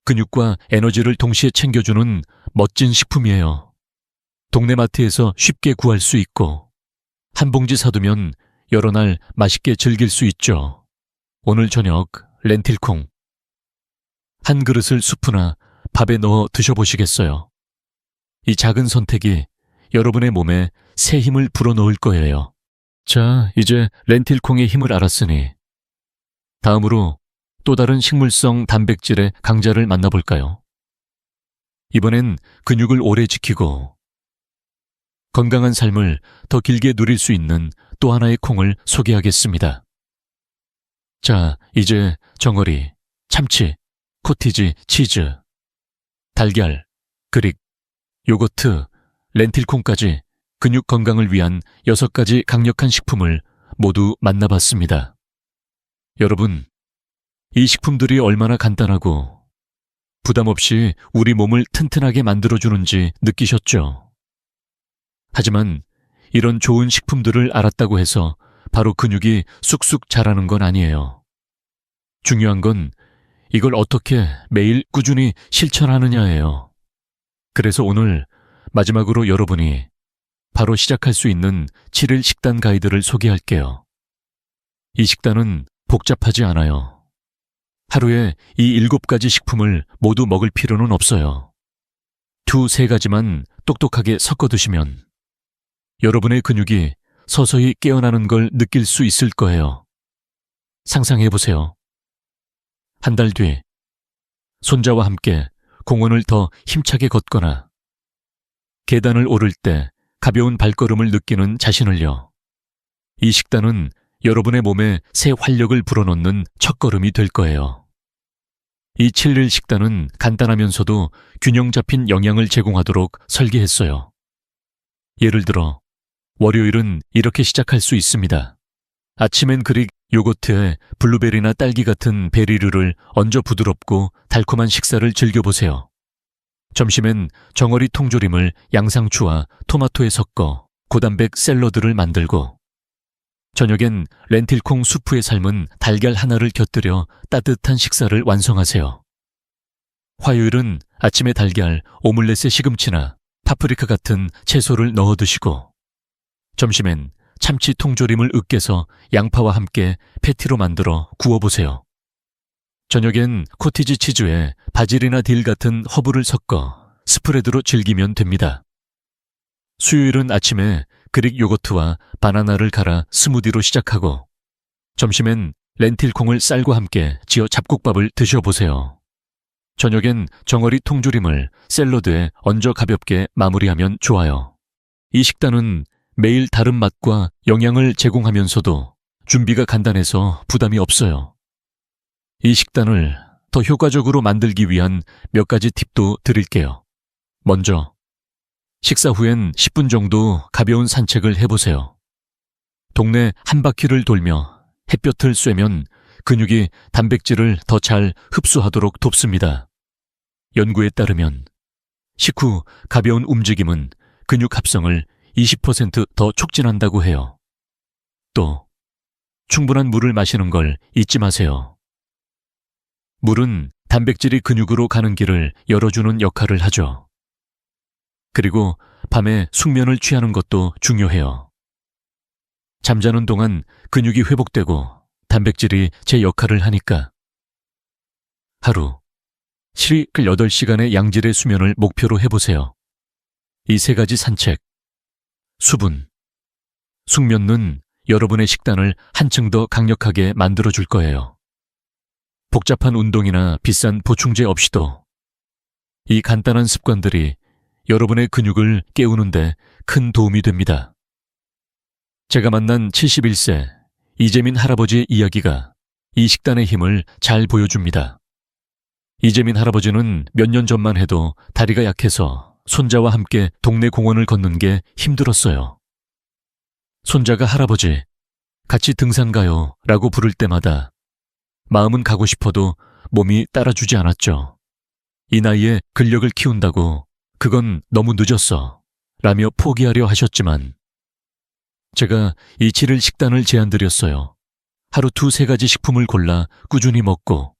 근육과 에너지를 동시에 챙겨주는 멋진 식품이에요. 동네 마트에서 쉽게 구할 수 있고 한 봉지 사두면 여러 날 맛있게 즐길 수 있죠. 오늘 저녁 렌틸콩 한 그릇을 수프나 밥에 넣어 드셔보시겠어요? 이 작은 선택이 여러분의 몸에 새 힘을 불어넣을 거예요. 자, 이제 렌틸콩의 힘을 알았으니 다음으로 또 다른 식물성 단백질의 강자를 만나볼까요? 이번엔 근육을 오래 지키고 건강한 삶을 더 길게 누릴 수 있는 또 하나의 콩을 소개하겠습니다. 자, 이제 정어리, 참치, 코티지, 치즈, 달걀, 그릭, 요거트, 렌틸콩까지 근육 건강을 위한 6가지 강력한 식품을 모두 만나봤습니다. 여러분, 이 식품들이 얼마나 간단하고 부담 없이 우리 몸을 튼튼하게 만들어주는지 느끼셨죠? 하지만 이런 좋은 식품들을 알았다고 해서 바로 근육이 쑥쑥 자라는 건 아니에요. 중요한 건 이걸 어떻게 매일 꾸준히 실천하느냐예요. 그래서 오늘 마지막으로 여러분이 바로 시작할 수 있는 7일 식단 가이드를 소개할게요. 이 식단은 복잡하지 않아요. 하루에 이 7가지 식품을 모두 먹을 필요는 없어요. 2-3가지만 똑똑하게 섞어 드시면 여러분의 근육이 서서히 깨어나는 걸 느낄 수 있을 거예요. 상상해 보세요. 한 달 뒤, 손자와 함께 공원을 더 힘차게 걷거나 계단을 오를 때 가벼운 발걸음을 느끼는 자신을요. 이 식단은 여러분의 몸에 새 활력을 불어넣는 첫걸음이 될 거예요. 이 7일 식단은 간단하면서도 균형 잡힌 영양을 제공하도록 설계했어요. 예를 들어 월요일은 이렇게 시작할 수 있습니다. 아침엔 그릭 요거트에 블루베리나 딸기 같은 베리류를 얹어 부드럽고 달콤한 식사를 즐겨보세요. 점심엔 정어리 통조림을 양상추와 토마토에 섞어 고단백 샐러드를 만들고 저녁엔 렌틸콩 수프에 삶은 달걀 하나를 곁들여 따뜻한 식사를 완성하세요. 화요일은 아침에 달걀, 오믈렛에 시금치나 파프리카 같은 채소를 넣어 드시고 점심엔 참치 통조림을 으깨서 양파와 함께 패티로 만들어 구워보세요. 저녁엔 코티지 치즈에 바질이나 딜 같은 허브를 섞어 스프레드로 즐기면 됩니다. 수요일은 아침에 그릭 요거트와 바나나를 갈아 스무디로 시작하고 점심엔 렌틸콩을 쌀과 함께 지어 잡곡밥을 드셔보세요. 저녁엔 정어리 통조림을 샐러드에 얹어 가볍게 마무리하면 좋아요. 이 식단은 매일 다른 맛과 영양을 제공하면서도 준비가 간단해서 부담이 없어요. 이 식단을 더 효과적으로 만들기 위한 몇 가지 팁도 드릴게요. 먼저, 식사 후엔 10분 정도 가벼운 산책을 해보세요. 동네 한 바퀴를 돌며 햇볕을 쐬면 근육이 단백질을 더 잘 흡수하도록 돕습니다. 연구에 따르면 식후 가벼운 움직임은 근육 합성을 20% 더 촉진한다고 해요. 또 충분한 물을 마시는 걸 잊지 마세요. 물은 단백질이 근육으로 가는 길을 열어주는 역할을 하죠. 그리고 밤에 숙면을 취하는 것도 중요해요. 잠자는 동안 근육이 회복되고 단백질이 제 역할을 하니까. 하루 7-8시간의 양질의 수면을 목표로 해보세요. 이 3가지 산책, 수분, 숙면은 여러분의 식단을 한층 더 강력하게 만들어줄 거예요. 복잡한 운동이나 비싼 보충제 없이도 이 간단한 습관들이 여러분의 근육을 깨우는데 큰 도움이 됩니다. 제가 만난 71세 이재민 할아버지의 이야기가 이 식단의 힘을 잘 보여줍니다. 이재민 할아버지는 몇 년 전만 해도 다리가 약해서 손자와 함께 동네 공원을 걷는 게 힘들었어요. 손자가 할아버지, 같이 등산 가요 라고 부를 때마다 마음은 가고 싶어도 몸이 따라주지 않았죠. 이 나이에 근력을 키운다고 그건 너무 늦었어 라며 포기하려 하셨지만 제가 이 7일 식단을 제안드렸어요. 하루 2-3가지 식품을 골라 꾸준히 먹고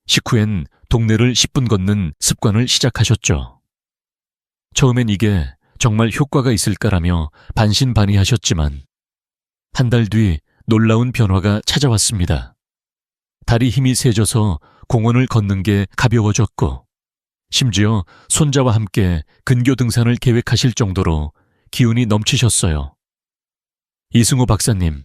식후엔 동네를 10분 걷는 습관을 시작하셨죠. 처음엔 이게 정말 효과가 있을까라며 반신반의하셨지만 한 달 뒤 놀라운 변화가 찾아왔습니다. 다리 힘이 세져서 공원을 걷는 게 가벼워졌고 심지어 손자와 함께 근교 등산을 계획하실 정도로 기운이 넘치셨어요. 이승호 박사님,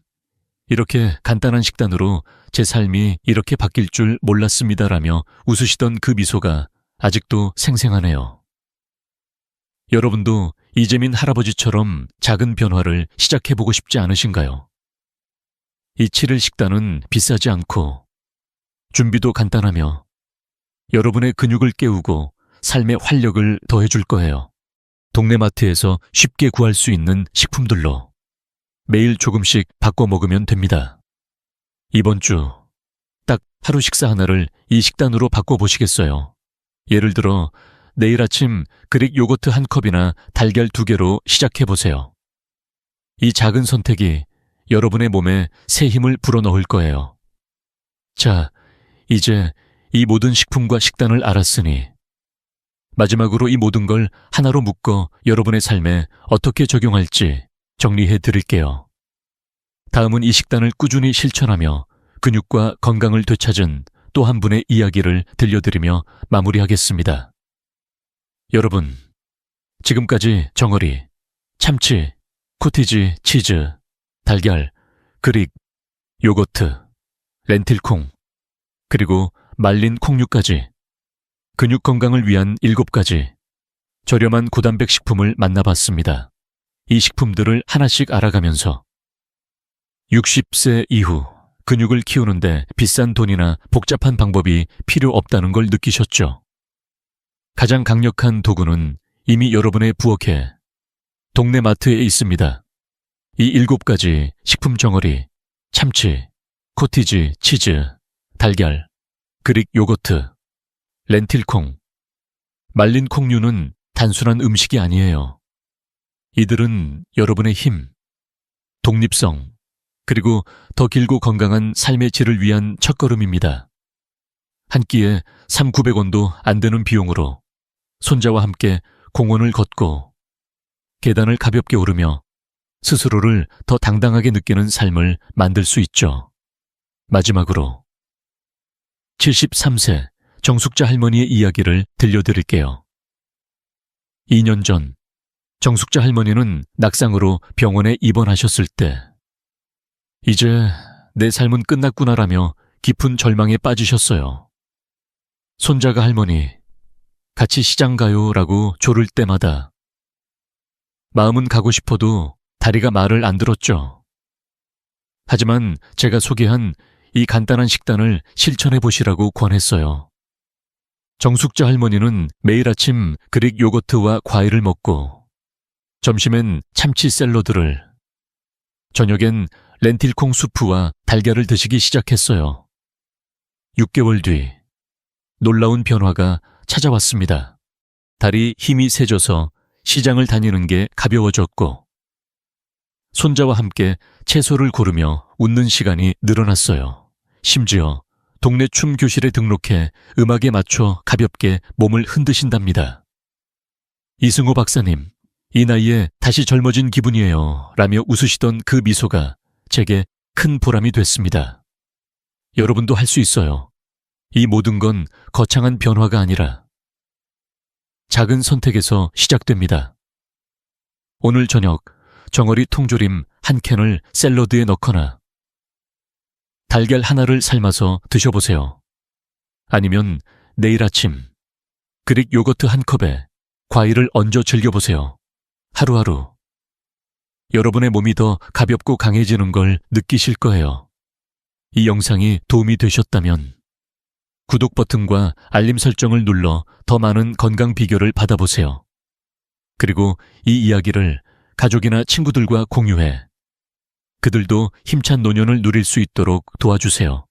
이렇게 간단한 식단으로 제 삶이 이렇게 바뀔 줄 몰랐습니다라며 웃으시던 그 미소가 아직도 생생하네요. 여러분도 이재민 할아버지처럼 작은 변화를 시작해보고 싶지 않으신가요? 이 7일 식단은 비싸지 않고 준비도 간단하며 여러분의 근육을 깨우고 삶의 활력을 더해줄 거예요. 동네 마트에서 쉽게 구할 수 있는 식품들로 매일 조금씩 바꿔 먹으면 됩니다. 이번 주 딱 하루 식사 하나를 이 식단으로 바꿔보시겠어요? 예를 들어 내일 아침 그릭 요거트 한 컵이나 달걀 2개로 시작해보세요. 이 작은 선택이 여러분의 몸에 새 힘을 불어넣을 거예요. 자, 이제 이 모든 식품과 식단을 알았으니 마지막으로 이 모든 걸 하나로 묶어 여러분의 삶에 어떻게 적용할지 정리해 드릴게요. 다음은 이 식단을 꾸준히 실천하며 근육과 건강을 되찾은 또 한 분의 이야기를 들려드리며 마무리하겠습니다. 여러분, 지금까지 정어리, 참치, 코티지 치즈, 달걀, 그릭, 요거트, 렌틸콩, 그리고 말린 콩류까지 근육 건강을 위한 7가지 저렴한 고단백 식품을 만나봤습니다. 이 식품들을 하나씩 알아가면서 60세 이후 근육을 키우는데 비싼 돈이나 복잡한 방법이 필요 없다는 걸 느끼셨죠? 가장 강력한 도구는 이미 여러분의 부엌에 동네 마트에 있습니다. 이 7가지 식품 정어리, 참치, 코티지 치즈, 달걀, 그릭 요거트, 렌틸콩, 말린 콩류는 단순한 음식이 아니에요. 이들은 여러분의 힘, 독립성, 그리고 더 길고 건강한 삶의 질을 위한 첫걸음입니다. 한 끼에 3,900원도 안 되는 비용으로 손자와 함께 공원을 걷고 계단을 가볍게 오르며 스스로를 더 당당하게 느끼는 삶을 만들 수 있죠. 마지막으로 73세 정숙자 할머니의 이야기를 들려드릴게요. 2년 전 정숙자 할머니는 낙상으로 병원에 입원하셨을 때 이제 내 삶은 끝났구나라며 깊은 절망에 빠지셨어요. 손자가 할머니, 같이 시장 가요 라고 조를 때마다 마음은 가고 싶어도 다리가 말을 안 들었죠. 하지만 제가 소개한 이 간단한 식단을 실천해 보시라고 권했어요. 정숙자 할머니는 매일 아침 그릭 요거트와 과일을 먹고 점심엔 참치 샐러드를, 저녁엔 렌틸콩 수프와 달걀을 드시기 시작했어요. 6개월 뒤 놀라운 변화가 찾아왔습니다. 다리 힘이 세져서 시장을 다니는 게 가벼워졌고 손자와 함께 채소를 고르며 웃는 시간이 늘어났어요. 심지어 동네 춤 교실에 등록해 음악에 맞춰 가볍게 몸을 흔드신답니다. 이승호 박사님, 이 나이에 다시 젊어진 기분이에요 라며 웃으시던 그 미소가 제게 큰 보람이 됐습니다. 여러분도 할 수 있어요. 이 모든 건 거창한 변화가 아니라 작은 선택에서 시작됩니다. 오늘 저녁 정어리 통조림 한 캔을 샐러드에 넣거나 달걀 하나를 삶아서 드셔보세요. 아니면 내일 아침 그릭 요거트 한 컵에 과일을 얹어 즐겨보세요. 하루하루 여러분의 몸이 더 가볍고 강해지는 걸 느끼실 거예요. 이 영상이 도움이 되셨다면 구독 버튼과 알림 설정을 눌러 더 많은 건강 비결을 받아보세요. 그리고 이 이야기를 가족이나 친구들과 공유해 그들도 힘찬 노년을 누릴 수 있도록 도와주세요.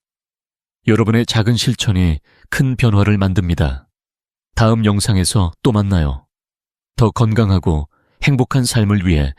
여러분의 작은 실천이 큰 변화를 만듭니다. 다음 영상에서 또 만나요. 더 건강하고 행복한 삶을 위해